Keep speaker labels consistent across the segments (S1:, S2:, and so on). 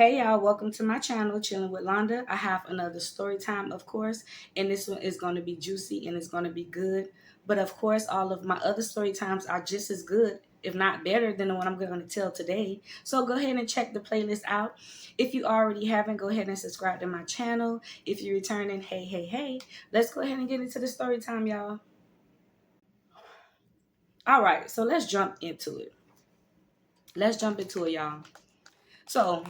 S1: Hey y'all, welcome to my channel, Chillinwithlanda. I have another story time, of course, and this one is going to be juicy and it's going to be good. But of course, all of my other story times are just as good, if not better, than the one I'm going to tell today. So go ahead and check the playlist out. If you already haven't, go ahead and subscribe to my channel. If you're returning, hey, hey, hey, let's go ahead and get into the story time, y'all. All right, so let's jump into it. Let's jump into it, y'all. So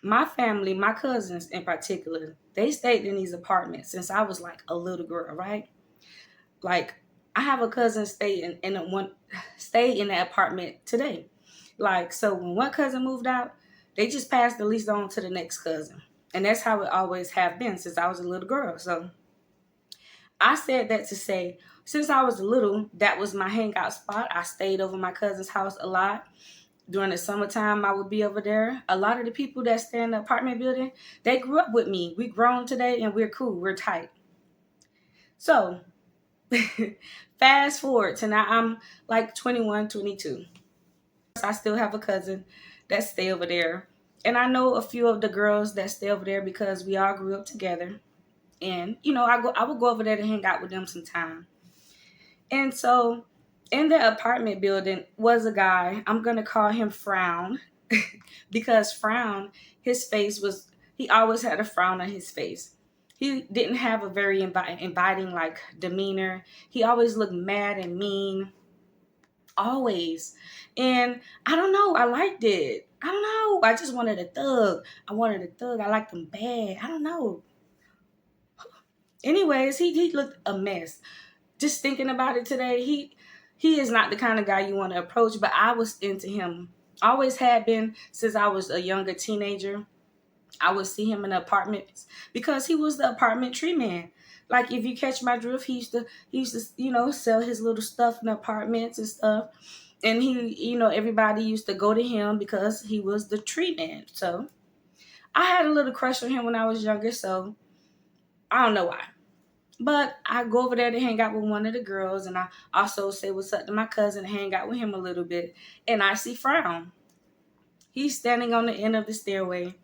S1: my family, my cousins in particular, they stayed in these apartments since I was like a little girl, right? Like I have a cousin stay in that apartment today. Like so when one cousin moved out, they just passed the lease on to the next cousin. And that's how it always have been since I was a little girl. So I said that to say, since I was little, that was my hangout spot. I stayed over my cousin's house a lot. During the summertime, I would be over there. A lot of the people that stay in the apartment building, they grew up with me. We grown today and we're cool. We're tight. So fast forward to now, I'm like 21, 22. I still have a cousin that stay over there. And I know a few of the girls that stay over there because we all grew up together. And, I would go over there to hang out with them sometime. And so in the apartment building was a guy, I'm going to call him Frown because Frown, his face was, he always had a frown on his face. He didn't have a very inviting like demeanor. He always looked mad and mean, always. And I don't know, I liked it. I don't know. I just wanted a thug. I wanted a thug. I liked him bad. I don't know. Anyways, he looked a mess. Just thinking about it today, he is not the kind of guy you want to approach, but I was into him. Always had been since I was a younger teenager. I would see him in the apartments because he was the apartment tree man. Like if you catch my drift, he used to sell his little stuff in the apartments and stuff. And everybody used to go to him because he was the tree man. So I had a little crush on him when I was younger, so I don't know why. But I go over there to hang out with one of the girls, and I also say what's up to my cousin and hang out with him a little bit. And I see Frown. He's standing on the end of the stairway.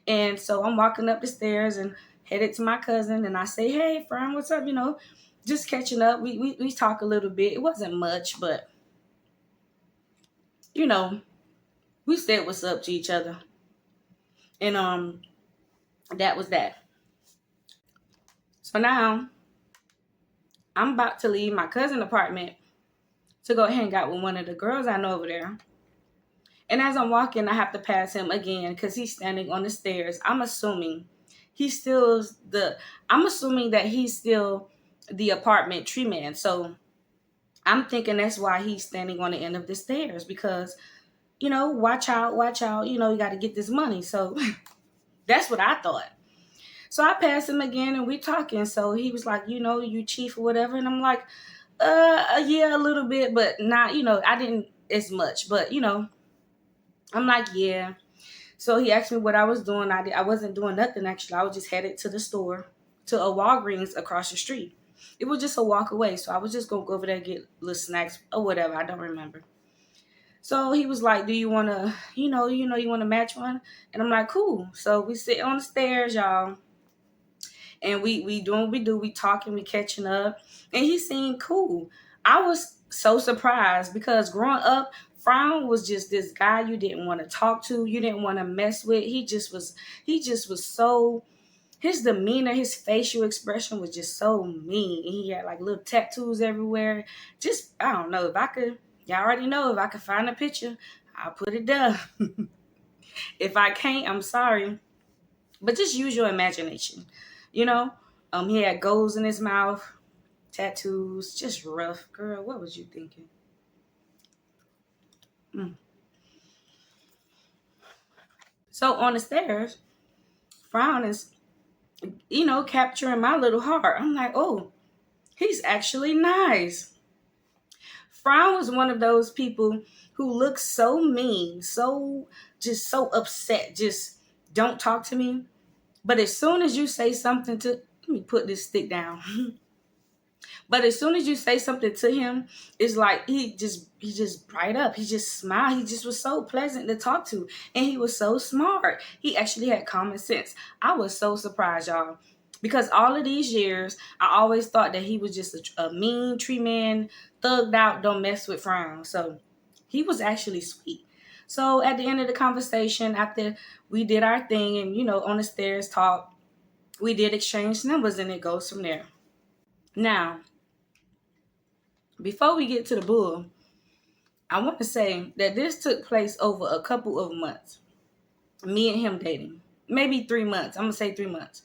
S1: And so I'm walking up the stairs and headed to my cousin, and I say, hey, Frown, what's up? Just catching up. We talk a little bit. It wasn't much, but, you know, we said what's up to each other. And that was that. So now I'm about to leave my cousin's apartment to go hang out with one of the girls I know over there. And as I'm walking, I have to pass him again because he's standing on the stairs. I'm assuming that he's still the apartment tree man. So I'm thinking that's why he's standing on the end of the stairs because, watch out, you got to get this money. So that's what I thought. So I passed him again and we talking. So he was like, you chief or whatever. And I'm like, yeah, a little bit, but not, I didn't as much, but I'm like, yeah. So he asked me what I was doing. I wasn't doing nothing actually. I was just headed to the store, to a Walgreens across the street. It was just a walk away. So I was just gonna go over there and get little snacks or whatever. I don't remember. So he was like, do you wanna, you wanna match one? And I'm like, cool. So we sit on the stairs, y'all. And we doing what we do. We talking, we catching up. And he seemed cool. I was so surprised because growing up, Frown was just this guy you didn't want to talk to, you didn't want to mess with. He just was so, his demeanor, his facial expression was just so mean. And he had like little tattoos everywhere. Just, I don't know, y'all already know, if I could find a picture, I'll put it there. If I can't, I'm sorry. But just use your imagination. You know? He had goals in his mouth, tattoos, just rough. Girl, what was you thinking? Mm. So on the stairs, Frown is, capturing my little heart. I'm like, oh, he's actually nice. Frown was one of those people who looks so mean, so upset, just don't talk to me. But as soon as you say something to, let me put this stick down. But as soon as you say something to him, it's like he just bright up. He just smiled. He just was so pleasant to talk to. And he was so smart. He actually had common sense. I was so surprised, y'all. Because all of these years, I always thought that he was just a mean tree man, thugged out, don't mess with Frown. So he was actually sweet. So at the end of the conversation, after we did our thing and, on the stairs talk, we did exchange numbers and it goes from there. Now, before we get to the bull, I want to say that this took place over a couple of months. Me and him dating. Maybe 3 months. I'm going to say 3 months.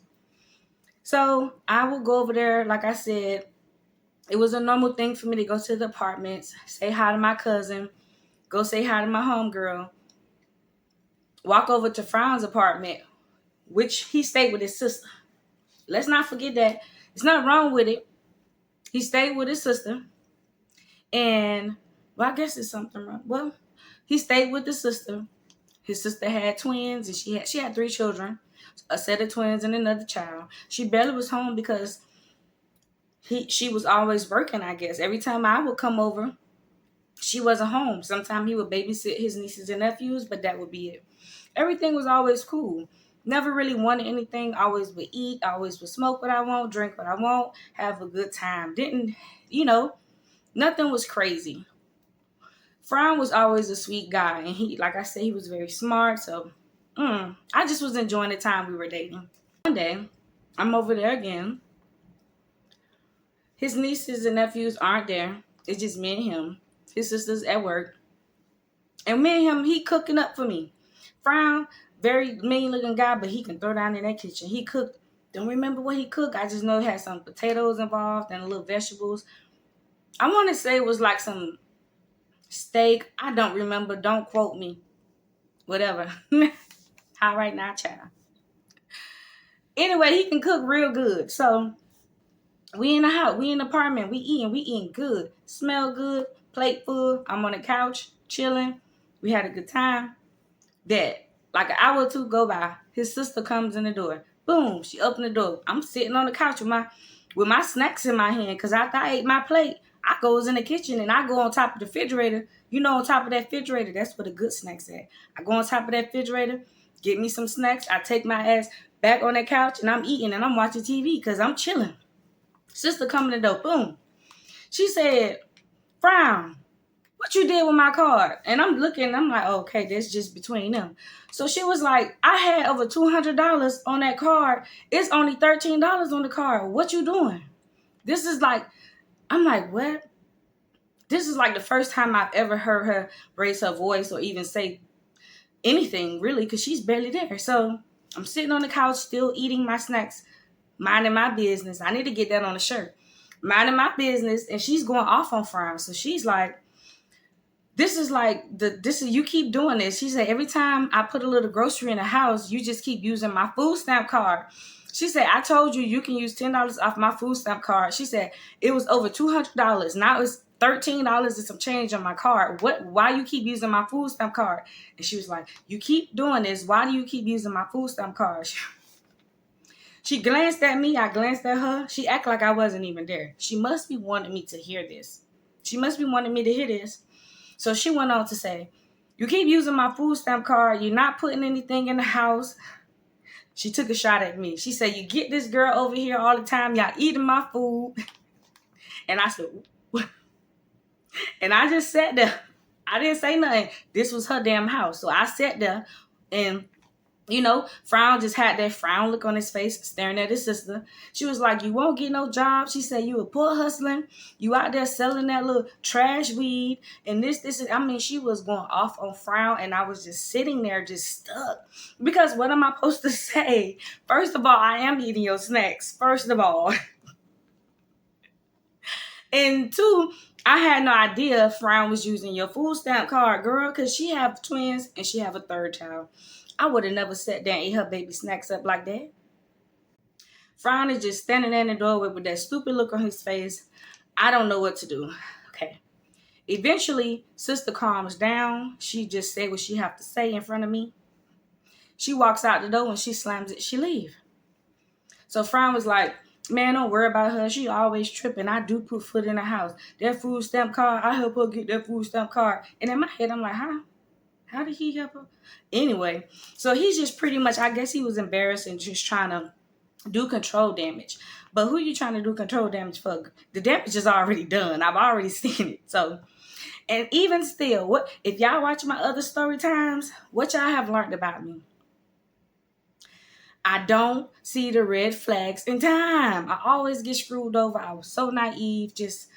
S1: So I will go over there. Like I said, it was a normal thing for me to go to the apartments, say hi to my cousin, go say hi to my homegirl, walk over to Frown's apartment, which he stayed with his sister. Let's not forget that. There's nothing wrong with it. He stayed with his sister. And, well, I guess there's something wrong. Well, he stayed with the sister. His sister had twins, and she had 3 children, a set of twins and another child. She barely was home because she was always working, I guess. Every time I would come over, she wasn't home. Sometimes he would babysit his nieces and nephews, but that would be it. Everything was always cool. Never really wanted anything. Always would eat. Always would smoke what I want, drink what I want, have a good time. Didn't, nothing was crazy. Frown was always a sweet guy. And he, like I said, he was very smart. So I just was enjoying the time we were dating. One day, I'm over there again. His nieces and nephews aren't there. It's just me and him. His sister's at work. And me and him, he cooking up for me. Frown, very mean looking guy, but he can throw down in that kitchen. He cooked. Don't remember what he cooked. I just know it had some potatoes involved and a little vegetables. I want to say it was like some steak. I don't remember. Don't quote me. Whatever. All right now, child. Anyway, he can cook real good. So we in the house. We in the apartment. We eating good. Smell good. Plate full. I'm on the couch chilling. We had a good time. That like an hour or two go by, his sister comes in the door. Boom, she opened the door. I'm sitting on the couch with my snacks in my hand because after I ate my plate, I goes in the kitchen and I go on top of the refrigerator. On top of that refrigerator, that's where the good snacks at. I go on top of that refrigerator, get me some snacks. I take my ass back on that couch and I'm eating and I'm watching TV because I'm chilling. Sister come in the door. Boom. She said, Frown, what you did with my card? And I'm looking, I'm like, okay, that's just between them. So she was like, I had over $200 on that card. It's only $13 on the card. What you doing? This is like, I'm like, what? This is like the first time I've ever heard her raise her voice or even say anything, really, because she's barely there. So I'm sitting on the couch, still eating my snacks, minding my business. I need to get that on a shirt. Minding my business, and she's going off on Frown. So she's like, you keep doing this. She said, every time I put a little grocery in the house, you just keep using my food stamp card. She said, I told you can use $10 off my food stamp card. She said, it was over $200. Now it's $13 and some change on my card. Why you keep using my food stamp card? And she was like, you keep doing this. Why do you keep using my food stamp card? She glanced at me. I glanced at her. She acted like I wasn't even there. She must be wanting me to hear this. So she went on to say, you keep using my food stamp card. You're not putting anything in the house. She took a shot at me. She said, you get this girl over here all the time. Y'all eating my food. And I said, what? And I just sat there. I didn't say nothing. This was her damn house. So I sat there and, Frown just had that frown look on his face, staring at his sister. She was like, you won't get no job. She said, you a poor hustling. You out there selling that little trash weed. And this. She was going off on Frown. And I was just sitting there just stuck. Because what am I supposed to say? First of all, I am eating your snacks. First of all. And 2, I had no idea Frown was using your food stamp card, girl, because she have twins and she have a 3rd child. I would have never sat there and ate her baby snacks up like that. Frown is just standing there in the doorway with that stupid look on his face. I don't know what to do. Okay. Eventually, sister calms down. She just said what she have to say in front of me. She walks out the door and she slams it. She leave. So Frown was like, Man, don't worry about her. She always tripping. I do put food in the house. That food stamp card, I help her get that food stamp card. And in my head, I'm like, huh? How did he help her? Anyway, so he's just pretty much, I guess he was embarrassed and just trying to do control damage. But who you trying to do control damage for? The damage is already done. I've already seen it. So, and even still, what if y'all watch my other story times, what y'all have learned about me? I don't see the red flags in time. I always get screwed over. I was so naive, just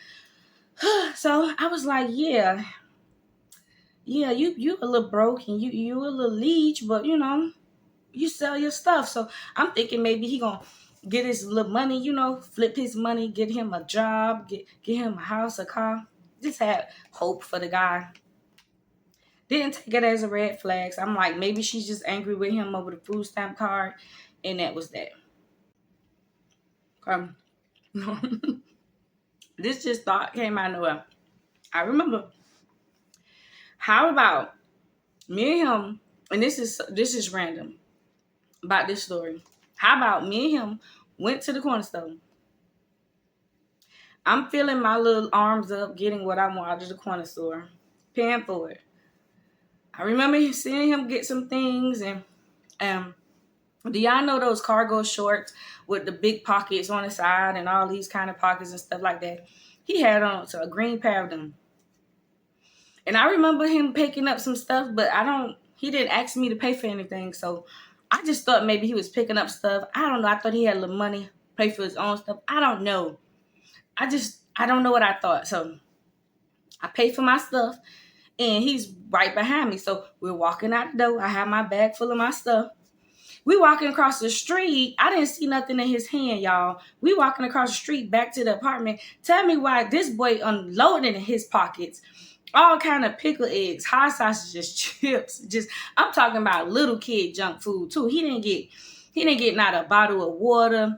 S1: so I was like, yeah, you a little broke and you a little leech, but you sell your stuff. So I'm thinking maybe he gonna get his little money, flip his money, get him a job, get him a house, a car. Just had hope for the guy. Didn't take it as a red flag. So I'm like, maybe she's just angry with him over the food stamp card, and that was that. This just thought came out of nowhere. I remember. How about me and him? And this is random about this story. How about me and him went to the corner store? I'm feeling my little arms up, getting what I want out of the corner store, paying for it. I remember seeing him get some things, and do y'all know those cargo shorts with the big pockets on the side and all these kind of pockets and stuff like that? He had on a green pair of them. And I remember him picking up some stuff, but he didn't ask me to pay for anything. So I just thought maybe he was picking up stuff. I don't know. I thought he had a little money, pay for his own stuff. I don't know. I don't know what I thought. So I paid for my stuff, and he's right behind me. So we're walking out the door. I have my bag full of my stuff. We walking across the street. I didn't see nothing in his hand, y'all. We walking across the street back to the apartment. Tell me why this boy unloaded in his pockets all kind of pickled eggs, hot sausages, chips. I'm talking about little kid junk food too. He didn't get not a bottle of water,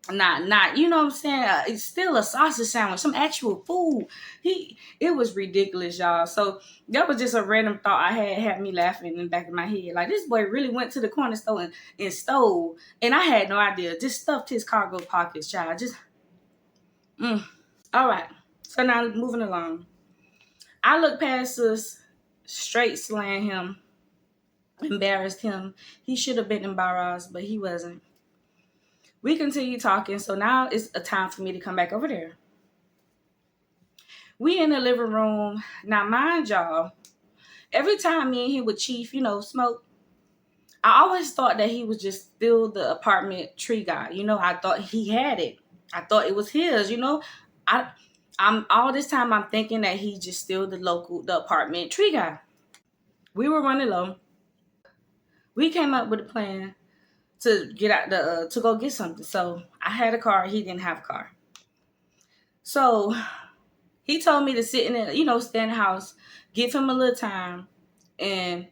S1: not you know what I'm saying. It's still a sausage sandwich, some actual food. It was ridiculous, y'all. So that was just a random thought I had me laughing in the back of my head. Like, this boy really went to the corner store and stole, and I had no idea. Just stuffed his cargo pockets, child. All right. So now moving along. I looked past us, straight slaying him, embarrassed him. He should have been embarrassed, but he wasn't. We continued talking, so now it's a time for me to come back over there. We in the living room. Now, mind y'all, every time me and him would chief, smoke, I always thought that he was just still the apartment tree guy. I thought he had it. I thought it was his, I'm all this time I'm thinking that he's just still the apartment tree guy. We were running low. We came up with a plan to get out to go get something. So I had a car. He didn't have a car. So he told me to sit in it, stay in the house, give him a little time. And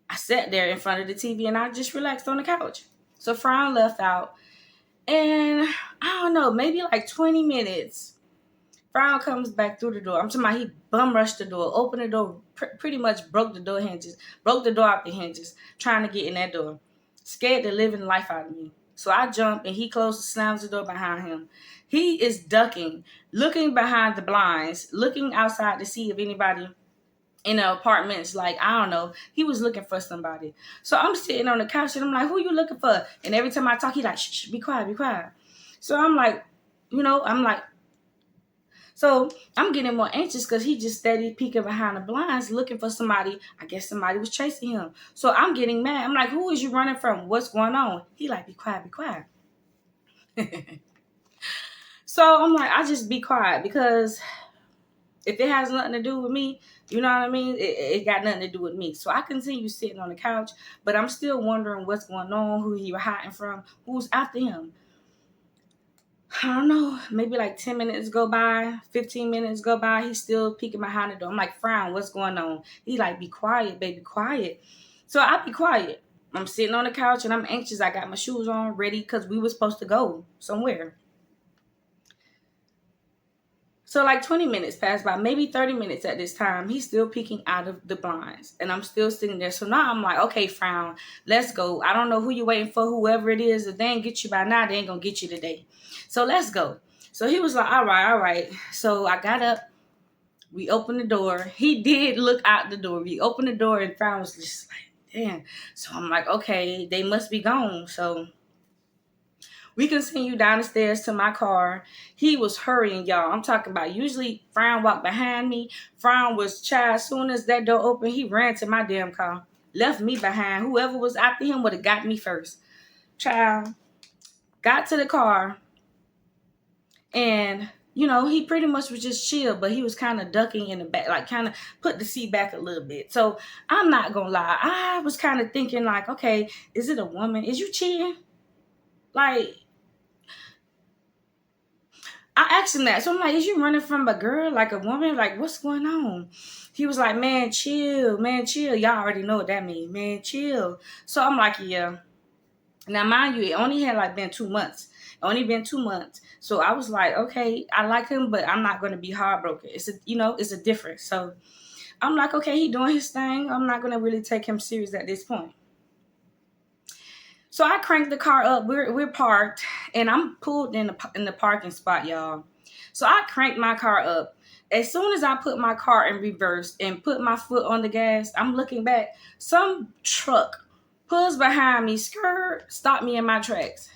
S1: I sat there in front of the TV and I just relaxed on the couch. So Frown left out. And I don't know, maybe like 20 minutes. Frown comes back through the door. I'm talking about he bum rushed the door, opened the door, pretty much broke the door out the hinges, trying to get in that door. Scared the living life out of me. So I jump and he closes, slams the door behind him. He is ducking, looking behind the blinds, looking outside to see if anybody in the apartments, like, I don't know. He was looking for somebody. So I'm sitting on the couch and I'm like, who you looking for? And every time I talk, he like, shh, be quiet, be quiet. So I'm like, so I'm getting more anxious because he just steady peeking behind the blinds looking for somebody. I guess somebody was chasing him. So I'm getting mad. I'm like, who is you running from? What's going on? He like, be quiet, be quiet. So I'm like, I just be quiet because if it has nothing to do with me, you know what I mean? It got nothing to do with me. So I continue sitting on the couch, but I'm still wondering what's going on, who he was hiding from, who's after him. I don't know, maybe like 10 minutes go by, 15 minutes go by. He's still peeking behind the door. I'm like, Frown, what's going on? He like, be quiet, baby, quiet. So I be quiet. I'm sitting on the couch and I'm anxious. I got my shoes on, ready, because we were supposed to go somewhere. So like 20 minutes passed by, maybe 30 minutes at this time. He's still peeking out of the blinds. And I'm still sitting there. So now I'm like, okay, Frown, let's go. I don't know who you're waiting for, whoever it is. If they ain't get you by now, they ain't going to get you today. So let's go. So he was like, all right, all right. So I got up. We opened the door. He did look out the door. We opened the door and Frown was just like, damn. So I'm like, okay, they must be gone. So we continued down the stairs to my car. He was hurrying, y'all. I'm talking about usually Frown walked behind me. Frown was child. As soon as that door opened, he ran to my damn car. Left me behind. Whoever was after him would have got me first. Child. Got to the car. And, you know, he pretty much was just chill. But he was kind of ducking in the back. Like kind of put the seat back a little bit. So I'm not going to lie. I was kind of thinking like, okay, is it a woman? Is you cheating? Like, I asked him that. So I'm like, is you running from a girl, like a woman? Like, what's going on? He was like, man, chill. Man, chill. Y'all already know what that means. Man, chill. So I'm like, yeah. Now, mind you, it only had like been 2 months. Only been 2 months. So I was like, okay, I like him, but I'm not going to be heartbroken. It's a, you know, it's a difference. So I'm like, okay, he doing his thing. I'm not going to really take him serious at this point. So I cranked the car up. We're parked, and I'm pulled in the parking spot, y'all. So I cranked my car up. As soon as I put my car in reverse and put my foot on the gas, I'm looking back. Some truck pulls behind me, stopped me in my tracks.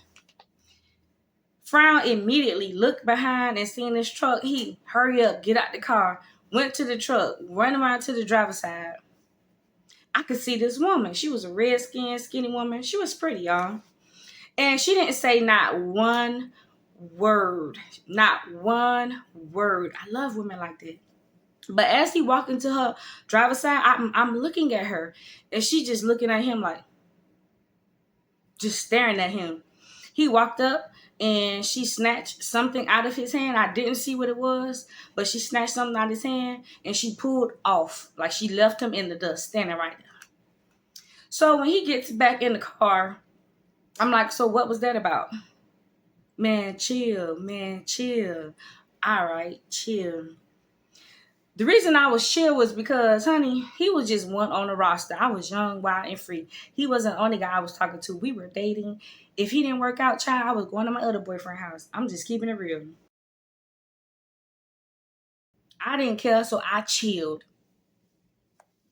S1: Frown immediately looked behind and seen this truck. He hurry up, get out the car, went to the truck, ran around to the driver's side. I could see this woman. She was a red-skinned, skinny woman. She was pretty, y'all. And she didn't say not one word. Not one word. I love women like that. But as he walked into her driver's side, I'm looking at her. And she just looking at him like, just staring at him. He walked up and she snatched something out of his hand. I didn't see what it was, but she snatched something out of his hand and she pulled off. Like she left him in the dust, standing right there. So when he gets back in the car, I'm like, so what was that about? Man, chill. Man, chill. All right, chill. The reason I was chill was because, honey, he was just one on the roster. I was young, wild, and free. He wasn't the only guy I was talking to. We were dating. If he didn't work out, child, I was going to my other boyfriend's house. I'm just keeping it real. I didn't care, so I chilled.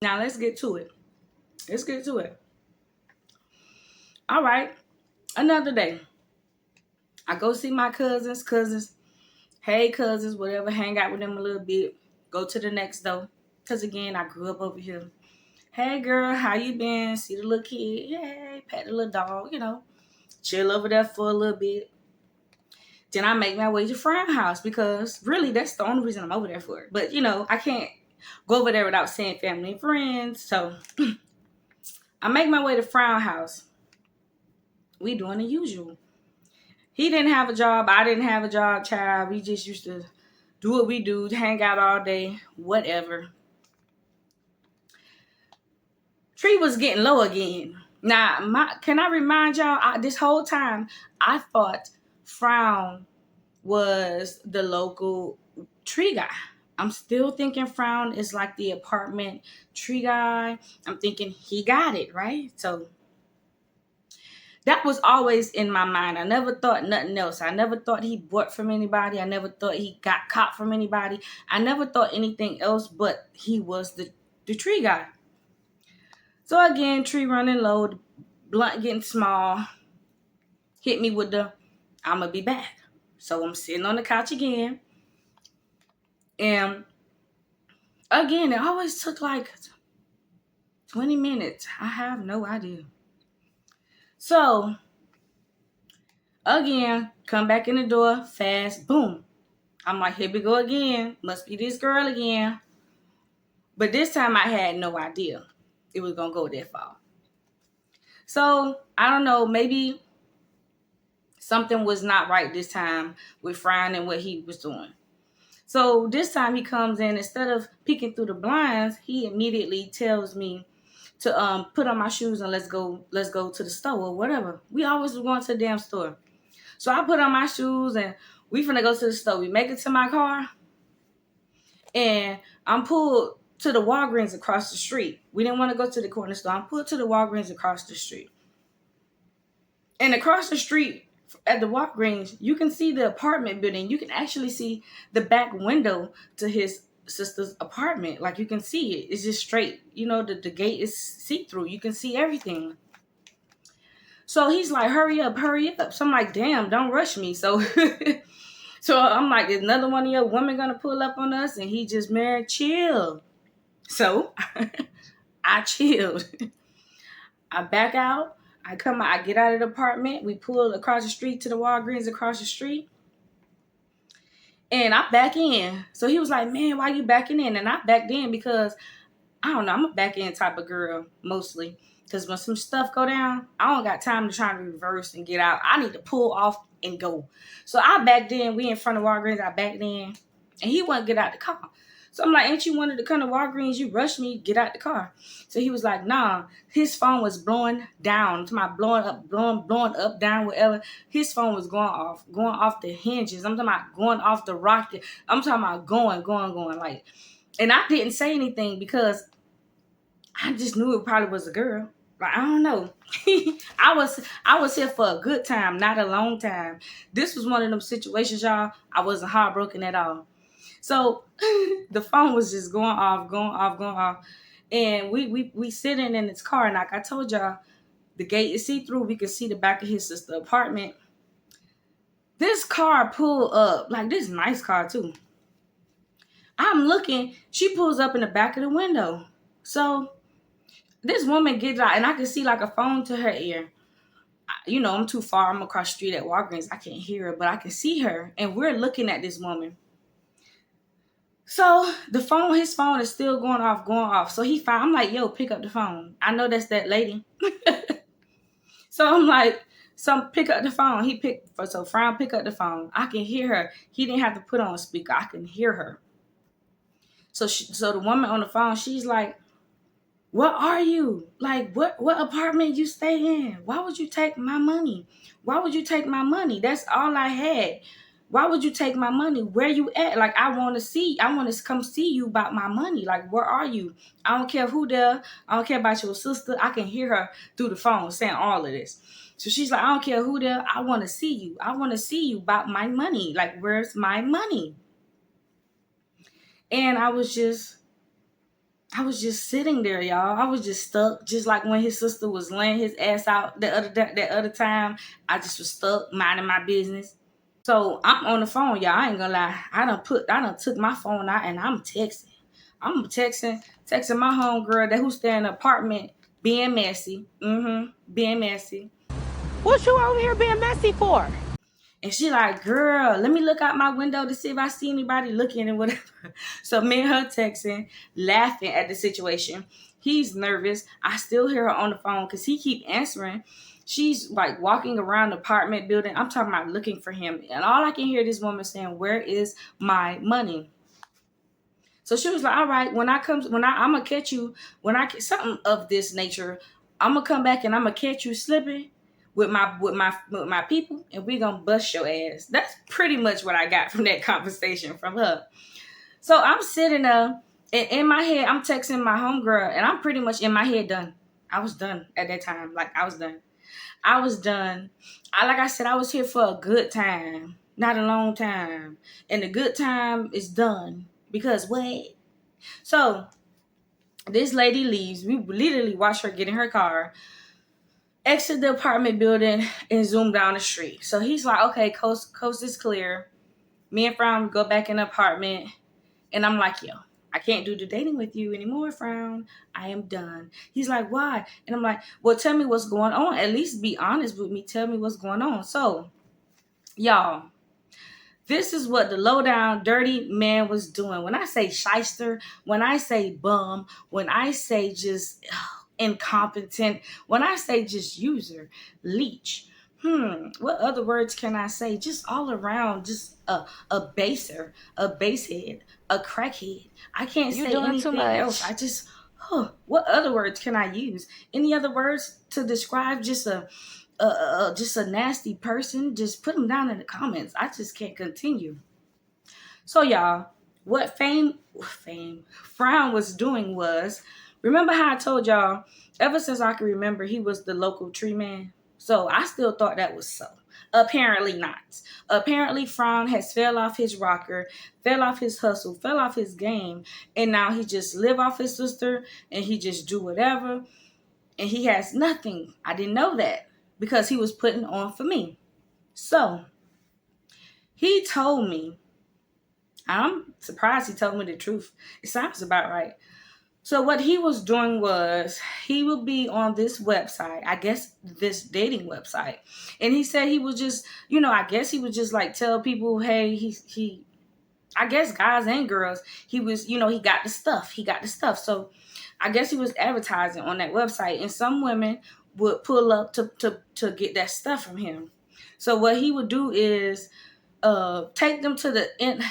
S1: Now, let's get to it. Let's get to it. All right. Another day. I go see my cousins. Hey, cousins, whatever. Hang out with them a little bit. Go to the next door. Because, again, I grew up over here. Hey, girl, how you been? See the little kid. Hey, pet the little dog, you know. Chill over there for a little bit. Then I make my way to Frown house because, really, that's the only reason I'm over there for. But, you know, I can't go over there without seeing family and friends. So, I make my way to Frown house. We doing the usual. He didn't have a job. I didn't have a job, child. We just used to do what we do, hang out all day, whatever. Tree was getting low again. Now, can I remind y'all, this whole time, I thought Frown was the local tree guy. I'm still thinking Frown is like the apartment tree guy. I'm thinking he got it, right? So that was always in my mind. I never thought nothing else. I never thought he bought from anybody. I never thought he got caught from anybody. I never thought anything else but he was the tree guy. So again, tree running low, the blunt getting small. Hit me with the, I'm going to be back. So I'm sitting on the couch again. And again, it always took like 20 minutes. I have no idea. So, again, come back in the door, fast, boom. I'm like, here we go again. Must be this girl again. But this time I had no idea it was going to go that far. So, I don't know, maybe something was not right this time with Frown and what he was doing. So this time he comes in, instead of peeking through the blinds, he immediately tells me to put on my shoes and let's go to the store or whatever. We always going to the damn store. So I put on my shoes and we finna go to the store. We make it to my car. And I'm pulled to the Walgreens across the street. We didn't want to go to the corner store. I'm pulled to the Walgreens across the street. And across the street at the Walgreens, you can see the apartment building. You can actually see the back window to his sister's apartment. Like, you can see it. It's just straight. You know, the gate is see-through. You can see everything. So he's like, hurry up, hurry up. So I'm like, damn, don't rush me. So so I'm like, is another one of your women gonna pull up on us? And he just, man, chill. So I chilled. I back out. I come out, I get out of the apartment. We pull across the street to the Walgreens across the street. And I back in. So he was like, man, why you backing in? And I backed in because, I don't know, I'm a back in type of girl, mostly. Because when some stuff go down, I don't got time to try to reverse and get out. I need to pull off and go. So I backed in. We in front of Walgreens. I backed in. And he wouldn't get out the car. So I'm like, ain't you wanted to come to Walgreens? You rushed me, get out the car. So he was like, nah. His phone was blowing down. To my blowing up, down, whatever. His phone was going off the hinges. I'm talking about going off the rocket. I'm talking about going. Like, and I didn't say anything because I just knew it probably was a girl. Like, I don't know. I was here for a good time, not a long time. This was one of them situations, y'all. I wasn't heartbroken at all. So the phone was just going off. And we sitting in his car, and like I told y'all, the gate is see-through. We could see the back of his sister's apartment. This car pulled up, like this nice car too. I'm looking, she pulls up in the back of the window. So this woman gets out, and I can see like a phone to her ear. You know, I'm too far. I'm across the street at Walgreens. I can't hear her, but I can see her, and we're looking at this woman. So his phone is still going off. So I'm like, yo, pick up the phone. I know that's that lady. So I'm like, pick up the phone. So Frown pick up the phone. I can hear her. He didn't have to put on a speaker. I can hear her. So the woman on the phone, she's like, what are you? Like, what apartment you stay in? Why would you take my money? Why would you take my money? That's all I had. Why would you take my money? Where you at? Like, I want to come see you about my money. Like, where are you? I don't care who there. I don't care about your sister. I can hear her through the phone saying all of this. So she's like, I don't care who there. I want to see you. I want to see you about my money. Like, where's my money? And I was just sitting there, y'all. I was just stuck, just like when his sister was laying his ass out that other time. I just was stuck, minding my business. So I'm on the phone, y'all. I ain't gonna lie. I done took my phone out and I'm texting. I'm texting my homegirl who stay in the apartment, being messy. Being messy.
S2: What you over here being messy for?
S1: And she like, girl, let me look out my window to see if I see anybody looking and whatever. So me and her texting, laughing at the situation. He's nervous. I still hear her on the phone because he keep answering. She's like walking around the apartment building. I'm talking about looking for him. And all I can hear this woman saying, where is my money? So she was like, all right, I'm going to catch you. Something of this nature, I'm going to come back and I'm going to catch you slipping with my people, and we gonna bust your ass. That's pretty much what I got from that conversation from her. So I'm sitting there, and in my head, I'm texting my homegirl, and I'm pretty much in my head done. I was done at that time. Like, I was done. Like I said, I was here for a good time, not a long time. And the good time is done. Because what? So this lady leaves. We literally watch her get in her car, exit the apartment building, and zoom down the street. So he's like, okay, coast is clear. Me and Frown go back in the apartment. And I'm like, yo, I can't do the dating with you anymore, Frown. I am done. He's like, why? And I'm like, well, tell me what's going on. At least be honest with me. Tell me what's going on. So, y'all, this is what the low down, dirty man was doing. When I say shyster, when I say bum, when I say just incompetent, when I say just user, leech, what other words can I say? Just all around, just a baser, a basehead, a crackhead. I can't say anything else. I just, what other words can I use? Any other words to describe just a nasty person? Just put them down in the comments. I just can't continue. So y'all, What Frown was doing was, remember how I told y'all, ever since I can remember, he was the local tree man. So I still thought that was so. Apparently not. Apparently Frown has fell off his rocker, fell off his hustle, fell off his game, and now he just live off his sister and he just do whatever, and he has nothing. I didn't know that because he was putting on for me. So he told me, I'm surprised he told me the truth. It sounds about right. So what he was doing was he would be on this website, I guess this dating website. And he said he was just, I guess he would just like tell people, hey, he I guess guys and girls, he was, he got the stuff. He got the stuff. So I guess he was advertising on that website, and some women would pull up to get that stuff from him. So what he would do is take them to the end.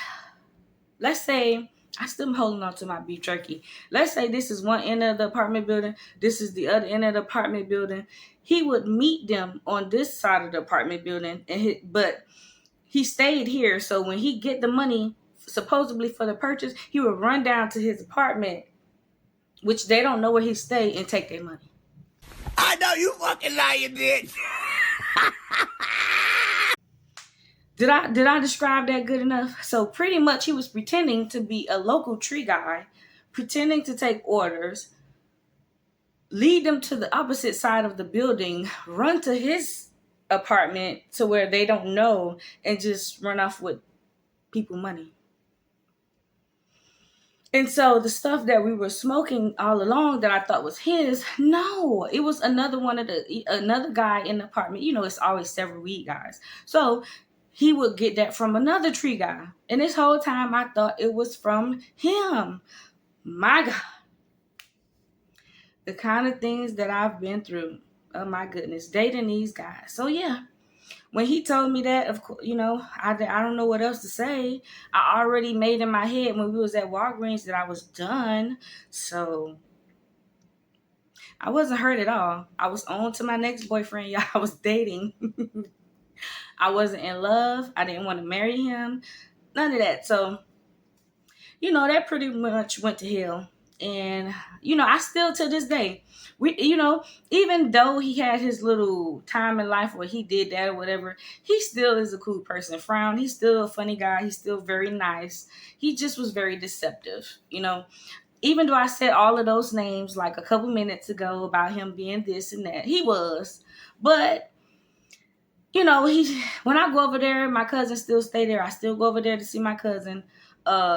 S1: Let's say I still am holding on to my beef jerky. Let's say this is one end of the apartment building. This is the other end of the apartment building. He would meet them on this side of the apartment building, but he stayed here. So when he get the money, supposedly for the purchase, he would run down to his apartment, which they don't know where he stayed, and take their money.
S3: I know you fucking lying, bitch.
S1: Did I describe that good enough? So pretty much he was pretending to be a local tree guy, pretending to take orders, lead them to the opposite side of the building, run to his apartment to where they don't know, and just run off with people money. And so the stuff that we were smoking all along that I thought was his, no, it was another guy in the apartment. It's always several weed guys. So he would get that from another tree guy. And this whole time I thought it was from him. My God. The kind of things that I've been through. Oh my goodness. Dating these guys. So yeah. When he told me that, of course, I don't know what else to say. I already made in my head when we was at Walgreens that I was done. So I wasn't hurt at all. I was on to my next boyfriend. Y'all, I was dating. I wasn't in love. I didn't want to marry him. None of that. So, that pretty much went to hell. And, I still to this day, even though he had his little time in life where he did that or whatever, he still is a cool person. Frown, he's still a funny guy. He's still very nice. He just was very deceptive, Even though I said all of those names like a couple minutes ago about him being this and that, he was. But, when I go over there, my cousins still stay there. I still go over there to see my cousin.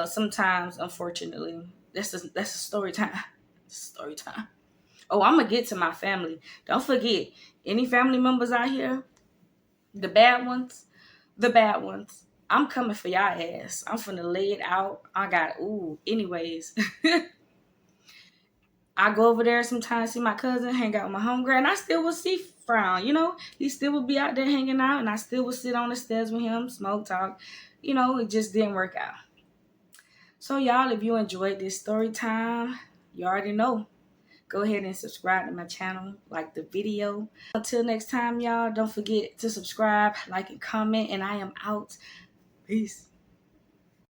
S1: Sometimes, unfortunately, that's a story time. Story time. Oh, I'm gonna get to my family. Don't forget, any family members out here, the bad ones. I'm coming for y'all ass. I'm finna lay it out. Anyways. I go over there sometimes, see my cousin, hang out with my homegirl, and I still will see Frown, He still would be out there hanging out, and I still would sit on the stairs with him, smoke, talk. It just didn't work out. So, y'all, if you enjoyed this story time, you already know. Go ahead and subscribe to my channel, like the video. Until next time, y'all, don't forget to subscribe, like, and comment, and I am out. Peace.